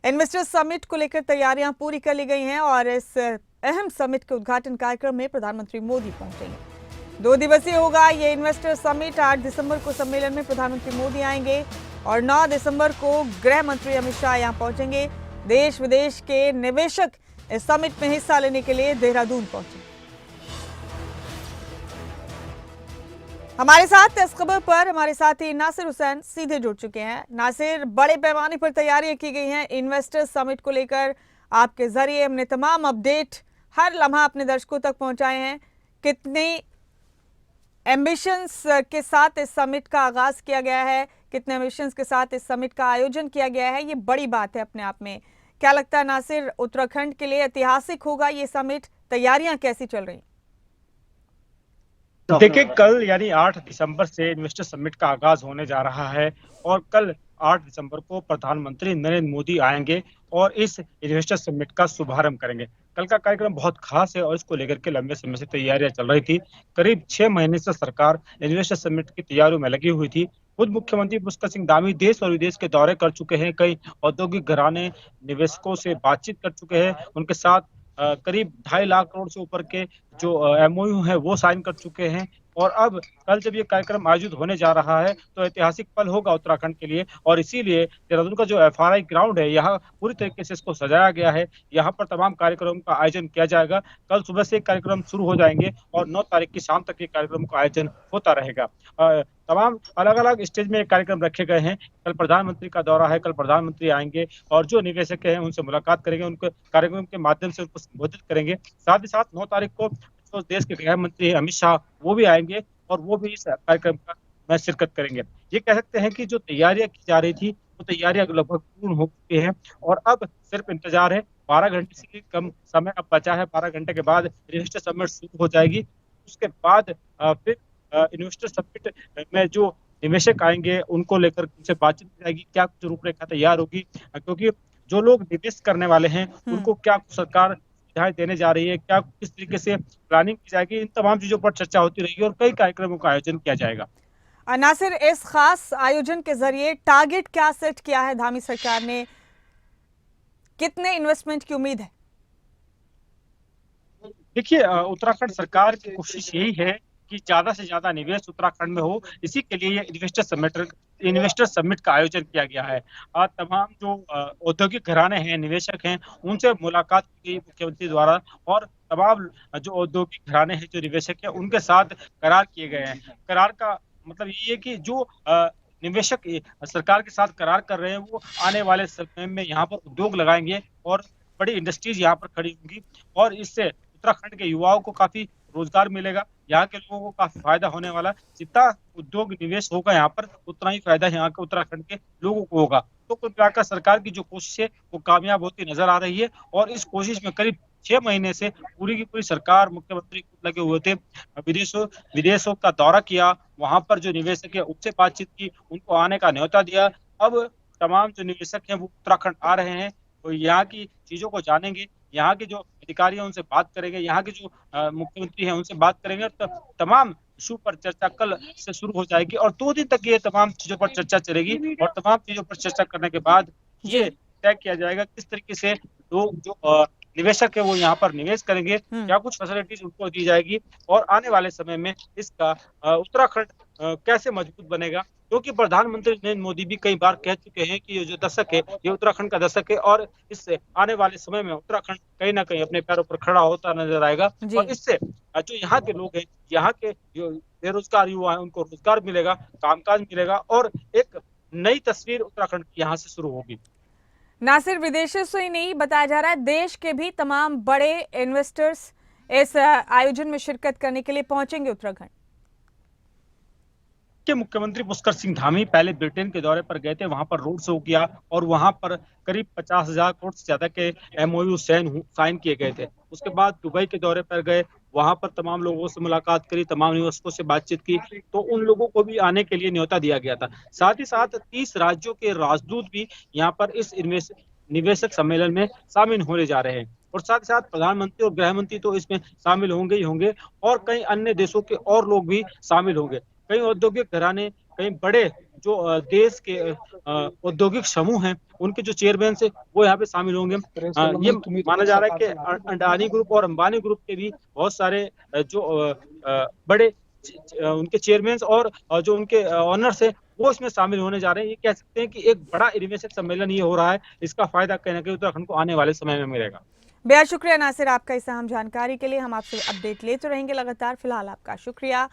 Investors summit को लेकर तैयारियां पूरी कर ली गई हैं और इस अहम समिट के उद्घाटन कार्यक्रम में प्रधानमंत्री मोदी पहुंचेंगे। 2 दिवसीय होगा ये इन्वेस्टर समिट। 8 दिसंबर को सम्मेलन में प्रधानमंत्री मोदी आएंगे और 9 दिसंबर को गृह मंत्री अमित शाह यहां पहुंचेंगे। देश विदेश के निवेशक इस समिट में हिस्सा लेने के लिए देहरादून पहुंचे। हमारे साथ इस खबर पर हमारे साथी नासिर हुसैन सीधे जुड़ चुके हैं। नासिर, बड़े पैमाने पर तैयारियां की गई हैं इन्वेस्टर्स समिट को लेकर। आपके जरिए हमने तमाम अपडेट हर लम्हा अपने दर्शकों तक पहुंचाए हैं। कितनी एम्बिशंस के साथ इस समिट का आगाज किया गया है, कितने एम्बिशंस के साथ इस समिट का आयोजन किया गया है, ये बड़ी बात है अपने आप में। क्या लगता है नासिर, उत्तराखंड के लिए ऐतिहासिक होगा ये समिट? तैयारियां कैसी चल रही? देखिए, कल यानी 8 दिसंबर से इन्वेस्टर समिट का आगाज होने जा रहा है और कल 8 दिसंबर को प्रधानमंत्री नरेंद्र मोदी आएंगे और इस इन्वेस्टर समिट का शुभारंभ करेंगे। कल का कार्यक्रम बहुत खास है और इसको लेकर के लंबे समय से तैयारियां चल रही थी। करीब 6 महीने से सरकार इन्वेस्टर समिट की तैयारियों में लगी हुई थी। खुद मुख्यमंत्री पुष्कर सिंह धामी देश और विदेश के दौरे कर चुके हैं। कई औद्योगिक घराने निवेशकों से बातचीत कर चुके हैं। उनके साथ करीब 2.5 लाख करोड़ से ऊपर के जो एमओयू है वो साइन कर चुके हैं। और अब कल जब ये कार्यक्रम आयोजित होने जा रहा है तो ऐतिहासिक पल होगा उत्तराखंड के लिए और इसीलिए देहरादून का जो एफआरआई ग्राउंड है यहाँ पूरी तरीके से इसको सजाया गया है। यहाँ पर तमाम कार्यक्रमों का आयोजन किया जाएगा। कल सुबह से कार्यक्रम शुरू हो जाएंगे और 9 तारीख की शाम तक ये कार्यक्रम का आयोजन होता रहेगा। तमाम अलग अलग स्टेज में कार्यक्रम रखे गए हैं। कल प्रधानमंत्री का दौरा है, कल प्रधानमंत्री आएंगे और जो निवेशक हैं उनसे मुलाकात करेंगे, उनके कार्यक्रम के माध्यम से उनको संबोधित करेंगे। साथ ही साथ 9 तारीख को जो देश के गृह मंत्री अमित शाह वो भी आएंगे और वो भी इस कार्यक्रम का में शिरकत करेंगे। ये कह सकते हैं कि जो तैयारियां की जा रही थी वो तैयारियां लगभग पूर्ण हो चुकी हैं और अब सिर्फ इंतजार है। 12 घंटे से कम समय अब बचा है। 12 घंटे के बाद इन्वेस्टर समिट शुरू हो जाएगी। उसके बाद फिर इन्वेस्टर समिट में जो निवेशक आएंगे उनको लेकर उनसे बातचीत की जाएगी, क्या कुछ रूपरेखा तैयार होगी, क्योंकि जो लोग निवेश करने वाले हैं उनको क्या सरकार सुविधाएं देने जा रही है, क्या किस तरीके से प्लानिंग की जाएगी, इन तमाम चीजों पर चर्चा होती रहेगी और कई कार्यक्रमों का आयोजन किया जाएगा। नासिर, इस खास आयोजन के जरिए टारगेट क्या सेट किया है धामी सरकार ने? कितने इन्वेस्टमेंट की उम्मीद है? देखिए, उत्तराखंड सरकार की कोशिश यही है कि ज्यादा से ज्यादा निवेश उत्तराखंड में हो। इसी के लिए ये इन्वेस्टर समिट का आयोजन किया गया है। तमाम जो औद्योगिक घराने हैं, निवेशक हैं, उनसे मुलाकात की मुख्यमंत्री द्वारा और तमाम जो औद्योगिक घराने हैं, जो निवेशक हैं, उनके साथ करार किए गए हैं। करार का मतलब ये है कि जो निवेशक सरकार के साथ करार कर रहे हैं वो आने वाले समय में यहाँ पर उद्योग लगाएंगे और बड़ी इंडस्ट्रीज यहाँ पर खड़ी होंगी और इससे उत्तराखंड के युवाओं को काफी रोजगार मिलेगा। यहाँ के लोगों को काफी फायदा होने वाला। जितना उद्योग निवेश होगा यहाँ पर उतना ही फायदा यहाँ के उत्तराखंड के लोगों को होगा। तो कुल मिलाकर सरकार की जो कोशिश है वो कामयाब होती नजर आ रही है और इस कोशिश में करीब 6 महीने से पूरी की पूरी सरकार, मुख्यमंत्री खुद लगे हुए थे। विदेशों का दौरा किया, वहां पर जो निवेशक है उनसे बातचीत की, उनको आने का न्योता दिया। अब तमाम जो निवेशक हैं वो उत्तराखंड आ रहे हैं, तो यहाँ की चीजों को जानेंगे, यहाँ के जो अधिकारी हैं उनसे बात करेंगे, यहाँ के जो मुख्यमंत्री हैं उनसे बात करेंगे और तमाम इशू पर चर्चा कल से शुरू हो जाएगी और 2 दिन तक ये तमाम चीजों पर चर्चा चलेगी और तमाम चीजों पर चर्चा करने के बाद ये तय किया जाएगा किस तरीके से लोग जो निवेशक है वो यहाँ पर निवेश करेंगे, क्या कुछ फैसिलिटीज उनको दी जाएगी और आने वाले समय में इसका उत्तराखंड कैसे मजबूत बनेगा। क्योंकि प्रधानमंत्री नरेंद्र मोदी भी कई बार कह चुके हैं कि ये जो दशक है ये उत्तराखंड का दशक है और इससे आने वाले समय में उत्तराखंड कहीं ना कहीं अपने पैरों पर खड़ा होता नजर आएगा और इससे जो यहाँ के लोग हैं, यहाँ के जो बेरोजगार युवा हैं उनको रोजगार मिलेगा, कामकाज मिलेगा और एक नई तस्वीर उत्तराखंड की यहाँ से शुरू होगी। नासिर, विदेशों से ही नहीं, बताया जा रहा है देश के भी तमाम बड़े इन्वेस्टर्स इस आयोजन में शिरकत करने के लिए पहुंचेंगे उत्तराखंड। के मुख्यमंत्री पुष्कर सिंह धामी पहले ब्रिटेन के दौरे पर गए थे, वहां पर रोड शो किया और वहां पर करीब 50,000 करोड़ से ज्यादा के एमओयू साइन किए गए थे। उसके बाद दुबई के दौरे पर गए, वहां पर तमाम लोगों से मुलाकात करी, तमाम निवेशकों से बातचीत की, तो उन लोगों को भी आने के लिए न्योता दिया गया था। साथ ही साथ 30 राज्यों के राजदूत भी यहाँ पर इस निवेशक सम्मेलन में शामिल होने जा रहे हैं और साथ ही साथ प्रधानमंत्री और गृह मंत्री तो इसमें शामिल होंगे ही होंगे और कई अन्य देशों के और लोग भी शामिल होंगे। कई औद्योगिक घराने कई बड़े जो देश के औद्योगिक समूह हैं उनके जो चेयरमैन से वो यहाँ पे शामिल होंगे। ये माना जा रहा है कि अडानी ग्रुप और अंबानी ग्रुप के भी बहुत सारे जो बड़े उनके चेयरमैन और जो उनके ऑनर्स है वो इसमें शामिल होने जा रहे हैं। ये कह सकते हैं कि एक बड़ा निवेशक सम्मेलन ये हो रहा है, इसका फायदा कहीं ना कहीं उत्तराखंड को आने वाले समय में मिलेगा। बेहद शुक्रिया नासिर आपका इस अहम जानकारी के लिए। हम आपसे अपडेट लेते रहेंगे लगातार। फिलहाल आपका शुक्रिया।